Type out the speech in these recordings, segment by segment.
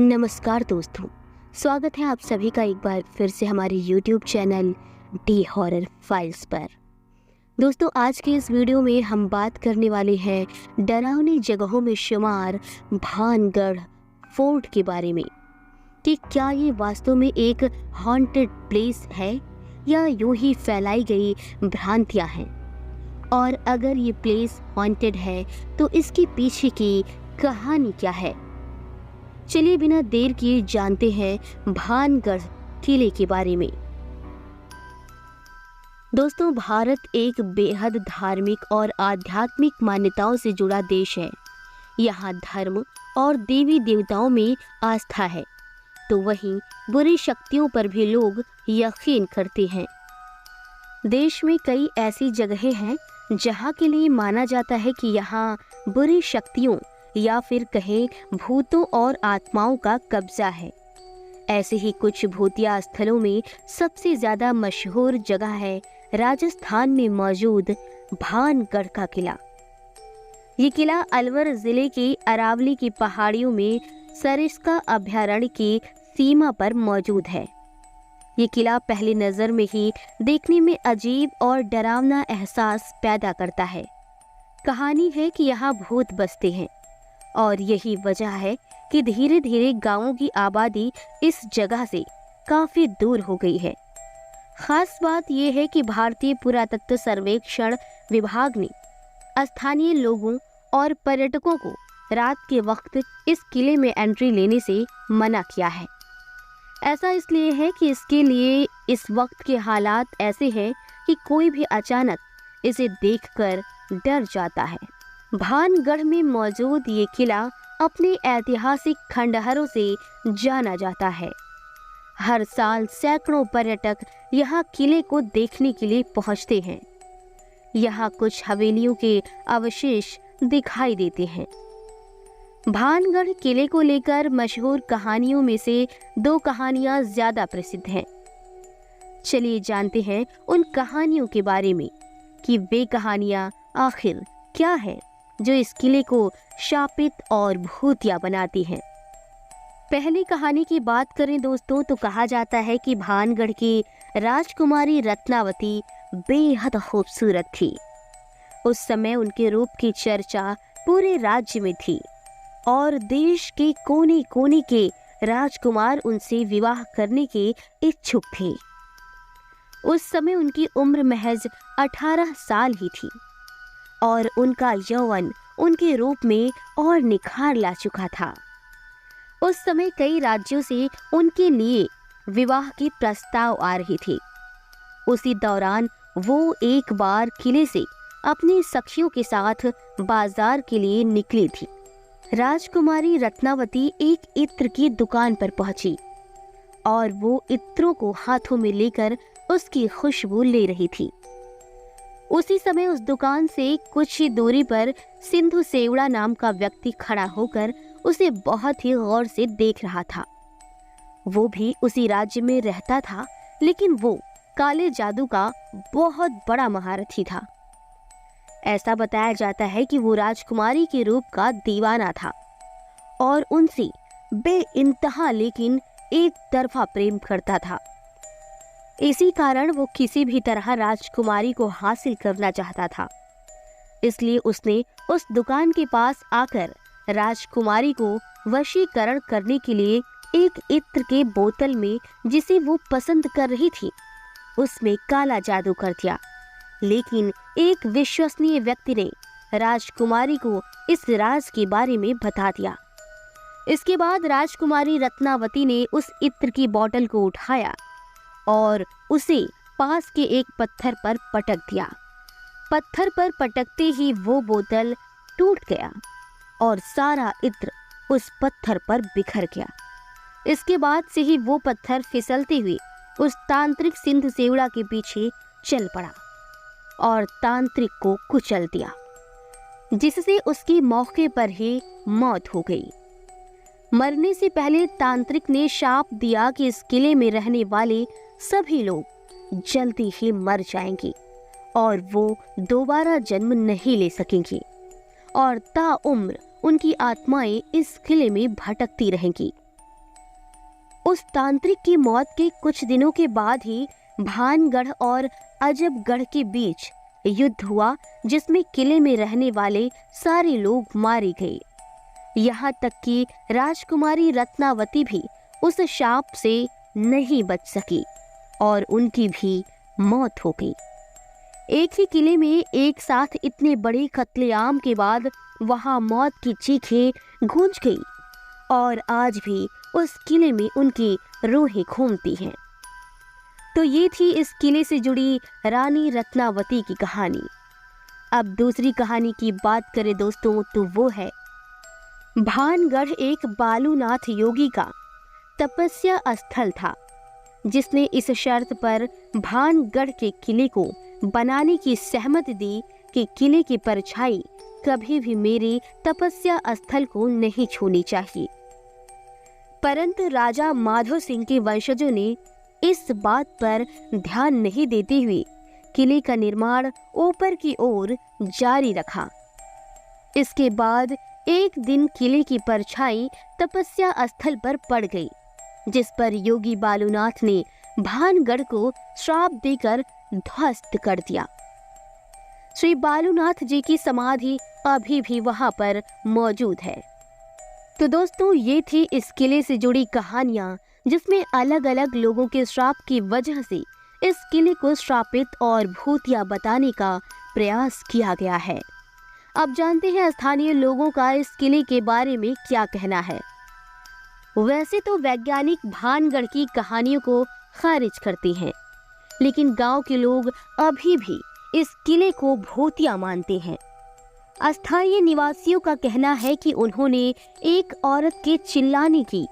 नमस्कार दोस्तों, स्वागत है आप सभी का एक बार फिर से हमारे YouTube channel D horror files पर। दोस्तों, आज के इस वीडियो में हम बात करने वाले हैं डरावनी जगहों में शुमार भानगढ़ फोर्ट के बारे में कि क्या ये वास्तव में एक हॉन्टेड प्लेस है या यूं ही फैलाई गई भ्रांतियां हैं, और अगर ये प्लेस हॉन्टेड है तो इसके पीछे की कहानी क्या है। चलिए बिना देर किए जानते हैं भानगढ़ किले के बारे में। दोस्तों, भारत एक बेहद धार्मिक और आध्यात्मिक मान्यताओं से जुड़ा देश है। यहाँ धर्म और देवी देवताओं में आस्था है, तो वहीं बुरी शक्तियों पर भी लोग यकीन करते हैं। देश में कई ऐसी जगहें हैं जहाँ के लिए माना जाता है कि यहाँ बुरी शक्तियों या फिर कहें भूतों और आत्माओं का कब्जा है। ऐसे ही कुछ भूतिया स्थलों में सबसे ज्यादा मशहूर जगह है राजस्थान में मौजूद भानगढ़ का किला। ये किला अलवर जिले के अरावली की पहाड़ियों में सरिस्का अभयारण्य की सीमा पर मौजूद है। ये किला पहली नजर में ही देखने में अजीब और डरावना एहसास पैदा करता है। कहानी है कि यहाँ भूत बसते हैं और यही वजह है कि धीरे धीरे गांवों की आबादी इस जगह से काफी दूर हो गई है। खास बात यह है कि भारतीय पुरातत्व सर्वेक्षण विभाग ने स्थानीय लोगों और पर्यटकों को रात के वक्त इस किले में एंट्री लेने से मना किया है। ऐसा इसलिए है कि इसके लिए इस वक्त के हालात ऐसे हैं कि कोई भी अचानक इसे देखकर डर जाता है। भानगढ़ में मौजूद ये किला अपने ऐतिहासिक खंडहरों से जाना जाता है। हर साल सैकड़ों पर्यटक यहाँ किले को देखने के लिए पहुँचते हैं। यहाँ कुछ हवेलियों के अवशेष दिखाई देते हैं। भानगढ़ किले को लेकर मशहूर कहानियों में से दो कहानियाँ ज्यादा प्रसिद्ध हैं। चलिए जानते हैं उन कहानियों के बारे में कि वे कहानियाँ आखिर क्या है जो इस किले को शापित और भूतिया बनाती हैं। पहली कहानी की बात करें दोस्तों, तो कहा जाता है कि भानगढ़ की राजकुमारी रत्नावती बेहद खूबसूरत थी। उस समय उनके रूप की चर्चा पूरे राज्य में थी और देश के कोने कोने के राजकुमार उनसे विवाह करने के इच्छुक थे। उस समय उनकी उम्र महज 18 साल ही थी और उनका यौवन उनके रूप में और निखार ला चुका था। उस समय कई राज्यों से उनके लिए विवाह के प्रस्ताव आ रहे थे। उसी दौरान वो एक बार किले से अपनी सखियों के साथ बाजार के लिए निकली थी। राजकुमारी रत्नावती एक इत्र की दुकान पर पहुंची और वो इत्रों को हाथों में लेकर उसकी खुशबू ले रही थी। उसी समय उस दुकान से कुछ ही दूरी पर सिंधु सेवड़ा नाम का व्यक्ति खड़ा होकर उसे बहुत ही गौर से देख रहा था। वो भी उसी राज्य में रहता था, लेकिन वो काले जादू का बहुत बड़ा महारथी था। ऐसा बताया जाता है कि वो राजकुमारी के रूप का दीवाना था और उनसे बेइंतहा लेकिन एक तरफा प्रेम करता था। इसी कारण वो किसी भी तरह राजकुमारी को हासिल करना चाहता था। इसलिए उसने उस दुकान के पास आकर राजकुमारी को वशीकरण करने के लिए एक इत्र के बोतल में, जिसे वो पसंद कर रही थी, उसमें काला जादू कर दिया। लेकिन एक विश्वसनीय व्यक्ति ने राजकुमारी को इस राज के बारे में बता दिया। इसके बाद राजकुमारी रत्नावती ने उस इत्र की बोतल को उठाया और उसे पास के एक पत्थर पर पटक दिया। पत्थर पर पटकते ही वो बोतल टूट गया और सारा इत्र उस पत्थर पर बिखर गया। इसके बाद से ही वो पत्थर फिसलते हुए उस तांत्रिक सिंधु सेवड़ा के पीछे चल पड़ा और तांत्रिक को कुचल दिया, जिससे उसकी मौके पर ही मौत हो गई। मरने से पहले तांत्रिक ने शाप दिया कि इस किले में रहने वाले सभी लोग जल्दी ही मर जाएंगे और वो दोबारा जन्म नहीं ले सकेंगी और ताउम्र उनकी आत्माएं इस किले में भटकती रहेंगी। उस तांत्रिक की मौत के कुछ दिनों के बाद ही भानगढ़ और अजबगढ़ के बीच युद्ध हुआ, जिसमें किले में रहने वाले सारे लोग मारे गए। यहाँ तक कि राजकुमारी रत्नावती भी उस शाप से नहीं बच सकी और उनकी भी मौत हो गई। एक ही किले में एक साथ इतने बड़े कत्लेआम के बाद वहां मौत की चीखें गूंज गई और आज भी उस किले में उनकी रूहें घूमती हैं। तो ये थी इस किले से जुड़ी रानी रत्नावती की कहानी। अब दूसरी कहानी की बात करें दोस्तों, तो वो है भानगढ़ एक बालूनाथ योगी का तपस्या स्थल था, जिसने इस शर्त पर भानगढ़ के किले को बनाने की सहमति दी कि किले की परछाई कभी भी मेरे तपस्या स्थल को नहीं छूनी चाहिए। परंतु राजा माधव सिंह के वंशजों ने इस बात पर ध्यान नहीं देते हुए किले का निर्माण ऊपर की ओर जारी रखा। इसके बाद एक दिन किले की परछाई तपस्या स्थल पर पड़ गई, जिस पर योगी बालूनाथ ने भानगढ़ को श्राप देकर ध्वस्त कर दिया। श्री बालूनाथ जी की समाधि अभी भी वहां पर मौजूद है। तो दोस्तों, ये थी इस किले से जुड़ी कहानियां, जिसमें अलग अलग लोगों के श्राप की वजह से इस किले को श्रापित और भूतिया बताने का प्रयास किया गया है। अब जानते हैं स्थानीय लोगों का इस किले के बारे में क्या कहना है। वैसे तो वैज्ञानिक भानगढ़ की कहानियों को खारिज करते हैं, लेकिन गांव के लोग अभी भी इस किले को भूतिया मानते हैं। स्थानीय निवासियों का कहना है कि उन्होंने एक औरत के चिल्लाने की,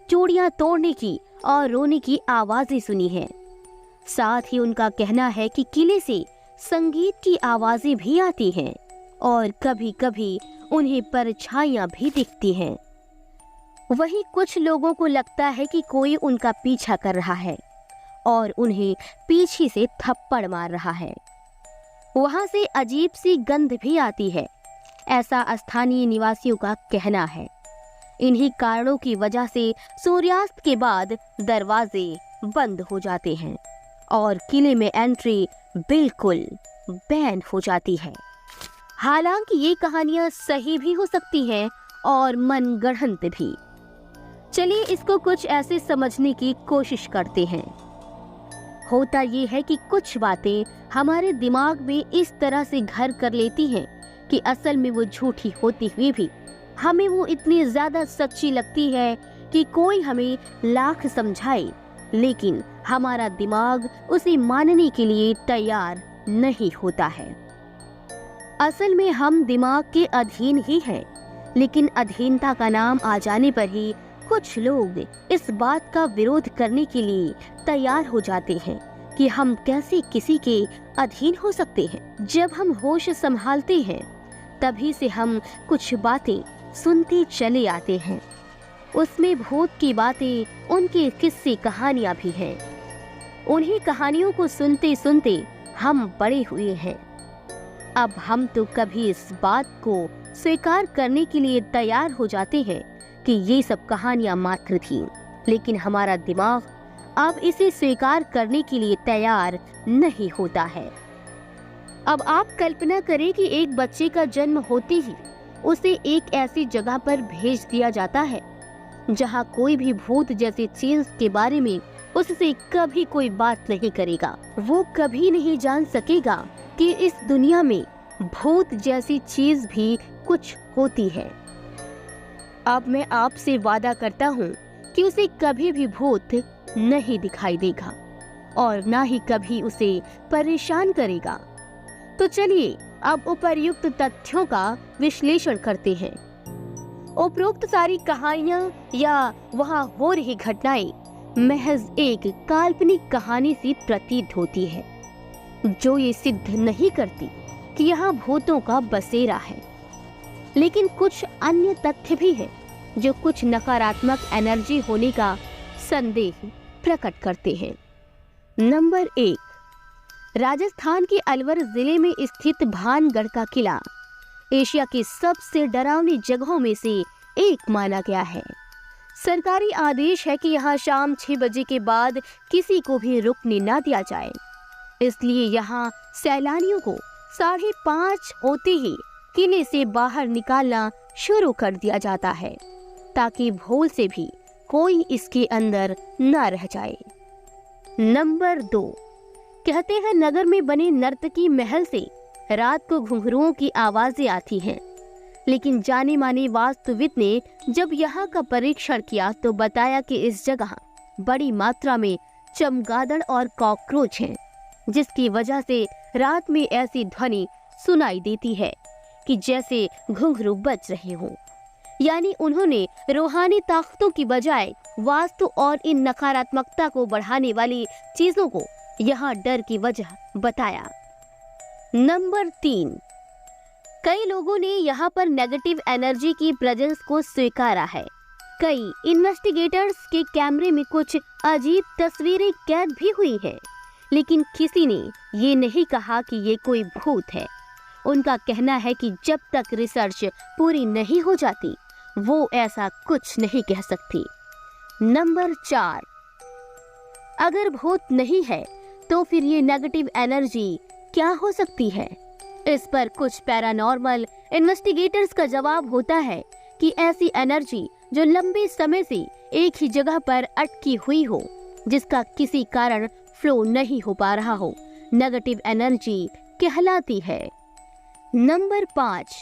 चूड़ियां तोड़ने की और रोने की आवाजें सुनी हैं। साथ ही उनका कहना है कि किले से संगीत की आवाजें भी आती हैं और कभी कभी उन्हें परछाइयां भी दिखती हैं। वहीं कुछ लोगों को लगता है कि कोई उनका पीछा कर रहा है और उन्हें पीछे से थप्पड़ मार रहा है। वहां से अजीब सी गंध भी आती है, ऐसा स्थानीय निवासियों का कहना है। इन्हीं कारणों की वजह से सूर्यास्त के बाद दरवाजे बंद हो जाते हैं और किले में एंट्री बिल्कुल बैन हो जाती है। हालांकि ये कहानियां सही भी हो सकती हैं और मनगढ़ंत भी। चलिए इसको कुछ ऐसे समझने की कोशिश करते हैं। होता ये है कि कुछ बातें हमारे दिमाग में इस तरह से घर कर लेती हैं कि असल में वो झूठी होती हुई भी हमें वो इतनी ज्यादा सच्ची लगती है कि कोई हमें लाख समझाए, लेकिन हमारा दिमाग उसे मानने के लिए तैयार नहीं होता है। असल में हम दिमाग के अधीन ही हैं, लेकिन अधीनता का नाम आ जाने पर ही कुछ लोग इस बात का विरोध करने के लिए तैयार हो जाते हैं कि हम कैसे किसी के अधीन हो सकते हैं। जब हम होश संभालते हैं तभी से हम कुछ बातें सुनते चले आते हैं। उसमें भूत की बातें, उनके किस्से कहानियां भी हैं। उन्हीं कहानियों को सुनते सुनते हम बड़े हुए हैं। अब हम तो कभी इस बात को स्वीकार करने के लिए तैयार हो जाते हैं कि ये सब कहानियां मात्र थीं, लेकिन हमारा दिमाग अब इसे स्वीकार करने के लिए तैयार नहीं होता है। अब आप कल्पना करें कि एक बच्चे का जन्म होते ही उसे एक ऐसी जगह पर भेज दिया जाता है जहां कोई भी भूत जैसी चीज के बारे में उससे कभी कोई बात नहीं करेगा। वो कभी नहीं जान सकेगा कि इस दुनिया में भूत जैसी चीज भी कुछ होती है। अब मैं आपसे वादा करता हूँ कि उसे कभी भी भूत नहीं दिखाई देगा और ना ही कभी उसे परेशान करेगा। तो चलिए अब उपर्युक्त तथ्यों का विश्लेषण करते हैं। उपरोक्त सारी कहानियां या वहां हो रही घटनाएं महज एक काल्पनिक कहानी सी प्रतीत होती है, जो ये सिद्ध नहीं करती कि यहाँ भूतों का बसेरा है। लेकिन कुछ अन्य तथ्य भी है जो कुछ नकारात्मक एनर्जी होने का संदेह प्रकट करते हैं। नंबर 1, राजस्थान के अलवर जिले में स्थित भानगढ़ का किला एशिया की सबसे डरावनी जगहों में से एक माना गया है। सरकारी आदेश है कि यहाँ शाम 6 बजे के बाद किसी को भी रुकने ना दिया जाए। इसलिए यहाँ सैलानियों को 5:30 होते ही किले से बाहर निकालना शुरू कर दिया जाता है, ताकि भूल से भी कोई इसके अंदर न रह जाए। नंबर 2, कहते हैं नगर में बने नर्तकी महल से रात को घुंघरुओं की आवाजें आती हैं, लेकिन जाने माने वास्तुविद ने जब यहाँ का परीक्षण किया तो बताया कि इस जगह बड़ी मात्रा में चमगादड़ और कॉकरोच हैं, जिसकी वजह से रात में ऐसी ध्वनि सुनाई देती है कि जैसे घुंघरू बज रहे हों। यानी उन्होंने रूहानी ताकतों की बजाय वास्तु और इन नकारात्मकता को बढ़ाने वाली चीजों को यहाँ डर की वजह बताया। नंबर 3, कई लोगों ने यहाँ पर नेगेटिव एनर्जी की प्रेजेंस को स्वीकारा है। कई इन्वेस्टिगेटर्स के कैमरे में कुछ अजीब तस्वीरें कैद भी हुई हैं, लेकिन किसी ने ये नहीं कहा कि ये कोई भूत है। उनका कहना है कि जब तक रिसर्च पूरी नहीं हो जाती वो ऐसा कुछ नहीं कह सकती। नंबर 4, अगर भूत नहीं है तो फिर ये नेगेटिव एनर्जी क्या हो सकती है? इस पर कुछ पैरानॉर्मल इन्वेस्टिगेटर्स का जवाब होता है कि ऐसी एनर्जी जो लंबे समय से एक ही जगह पर अटकी हुई हो, जिसका किसी कारण फ्लो नहीं हो पा रहा हो, नेगेटिव एनर्जी कहलाती है। Number 5,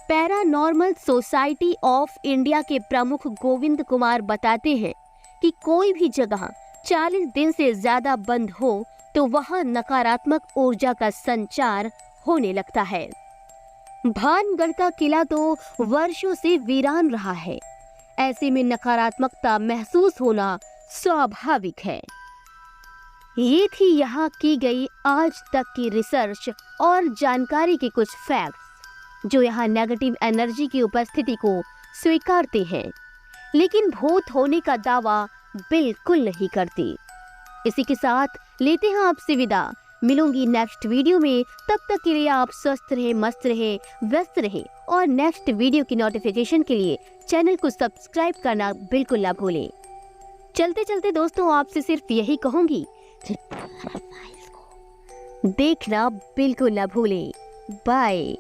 paranormal society of India के प्रमुख गोविंद कुमार बताते हैं कि कोई भी जगह 40 दिन से ज्यादा बंद हो तो वहां नकारात्मक ऊर्जा का संचार होने लगता है। भानगढ़ का किला तो वर्षों से वीरान रहा है, ऐसे में नकारात्मकता महसूस होना स्वाभाविक है। ये थी यहाँ की गई आज तक की रिसर्च और जानकारी के कुछ फैक्ट्स जो यहाँ नेगेटिव एनर्जी की उपस्थिति को स्वीकारते हैं, लेकिन भूत होने का दावा बिल्कुल नहीं करती। इसी के साथ लेते हैं आपसे विदा। मिलूंगी नेक्स्ट वीडियो में, तब तक के लिए आप स्वस्थ रहे, मस्त रहे, व्यस्त रहे और नेक्स्ट वीडियो की नोटिफिकेशन के लिए चैनल को सब्सक्राइब करना बिल्कुल ना भूलें। चलते चलते दोस्तों आपसे सिर्फ यही कहूंगी, देखना बिल्कुल ना भूलें। बाय।